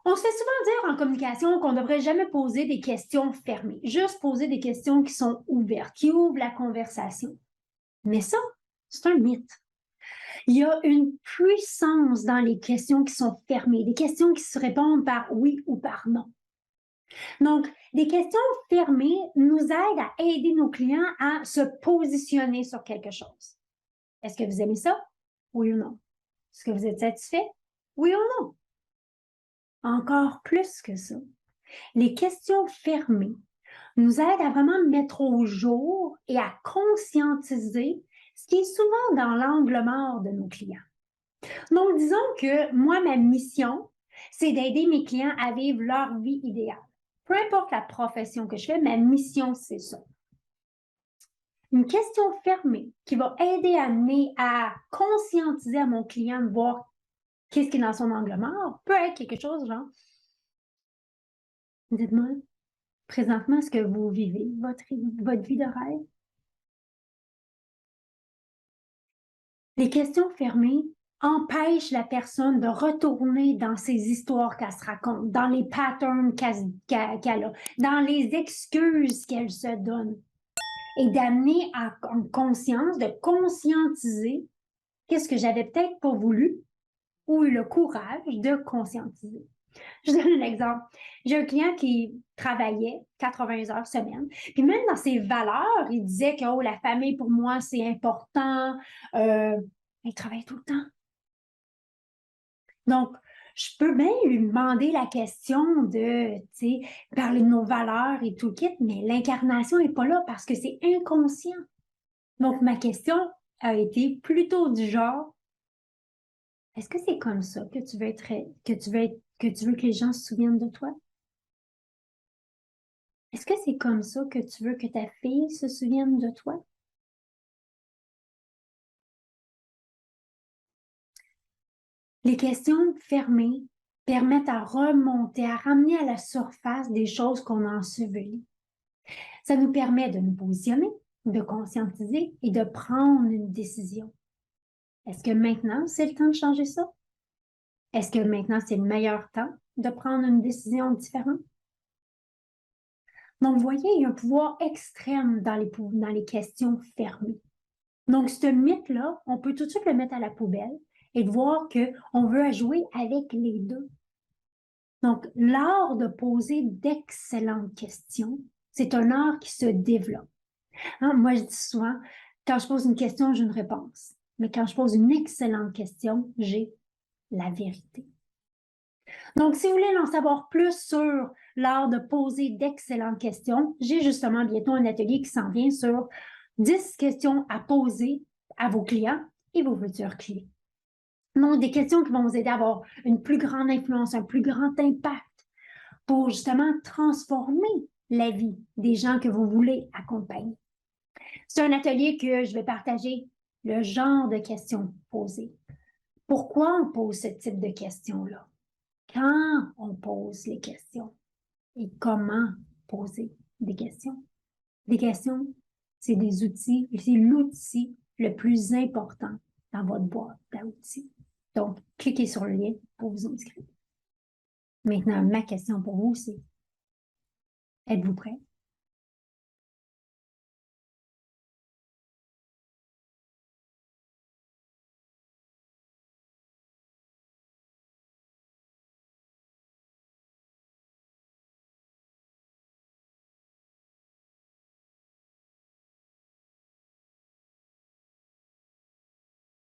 On se fait souvent dire en communication qu'on ne devrait jamais poser des questions fermées, juste poser des questions qui sont ouvertes, qui ouvrent la conversation. Mais ça, c'est un mythe. Il y a une puissance dans les questions qui sont fermées, des questions qui se répondent par oui ou par non. Donc, des questions fermées nous aident à aider nos clients à se positionner sur quelque chose. Est-ce que vous aimez ça? Oui ou non? Est-ce que vous êtes satisfait? Oui ou non? Encore plus que ça. Les questions fermées nous aident à vraiment mettre au jour et à conscientiser ce qui est souvent dans l'angle mort de nos clients. Donc, disons que moi, ma mission, c'est d'aider mes clients à vivre leur vie idéale. Peu importe la profession que je fais, ma mission, c'est ça. Une question fermée qui va aider à conscientiser à mon client de voir qu'est-ce qui est dans son angle mort peut être quelque chose genre, dites-moi, présentement, est-ce que vous vivez votre vie de rêve? Les questions fermées empêchent la personne de retourner dans ses histoires qu'elle se raconte, dans les patterns qu'elle a, dans les excuses qu'elle se donne, et d'amener en conscience, de conscientiser qu'est-ce que j'avais peut-être pas voulu ou eu le courage de conscientiser. Je donne un exemple. J'ai un client qui travaillait 80 heures semaine, puis même dans ses valeurs, il disait que oh, la famille pour moi c'est important. Il travaillait tout le temps. Donc, je peux bien lui demander la question de, tu sais, parler de nos valeurs et tout le kit, mais l'incarnation n'est pas là parce que c'est inconscient. Donc, ma question a été plutôt du genre, est-ce que c'est comme ça que tu veux que les gens se souviennent de toi? Est-ce que c'est comme ça que tu veux que ta fille se souvienne de toi? Les questions fermées permettent à remonter, à ramener à la surface des choses qu'on a ensevelies. Ça nous permet de nous positionner, de conscientiser et de prendre une décision. Est-ce que maintenant, c'est le temps de changer ça? Est-ce que maintenant, c'est le meilleur temps de prendre une décision différente? Donc, vous voyez, il y a un pouvoir extrême dans les questions fermées. Donc, ce mythe-là, on peut tout de suite le mettre à la poubelle et de voir qu'on veut jouer avec les deux. Donc, l'art de poser d'excellentes questions, c'est un art qui se développe. Hein, moi, je dis souvent, quand je pose une question, j'ai une réponse. Mais quand je pose une excellente question, j'ai la vérité. Donc, si vous voulez en savoir plus sur l'art de poser d'excellentes questions, j'ai justement bientôt un atelier qui s'en vient sur 10 questions à poser à vos clients et vos futurs clients. Donc, des questions qui vont vous aider à avoir une plus grande influence, un plus grand impact pour justement transformer la vie des gens que vous voulez accompagner. C'est un atelier que je vais partager le genre de questions posées. Pourquoi on pose ce type de questions-là? Quand on pose les questions et comment poser des questions. Des questions, c'est des outils, et c'est l'outil le plus important dans votre boîte à outils. Donc, cliquez sur le lien pour vous inscrire. Maintenant, ma question pour vous, c'est êtes-vous prêt?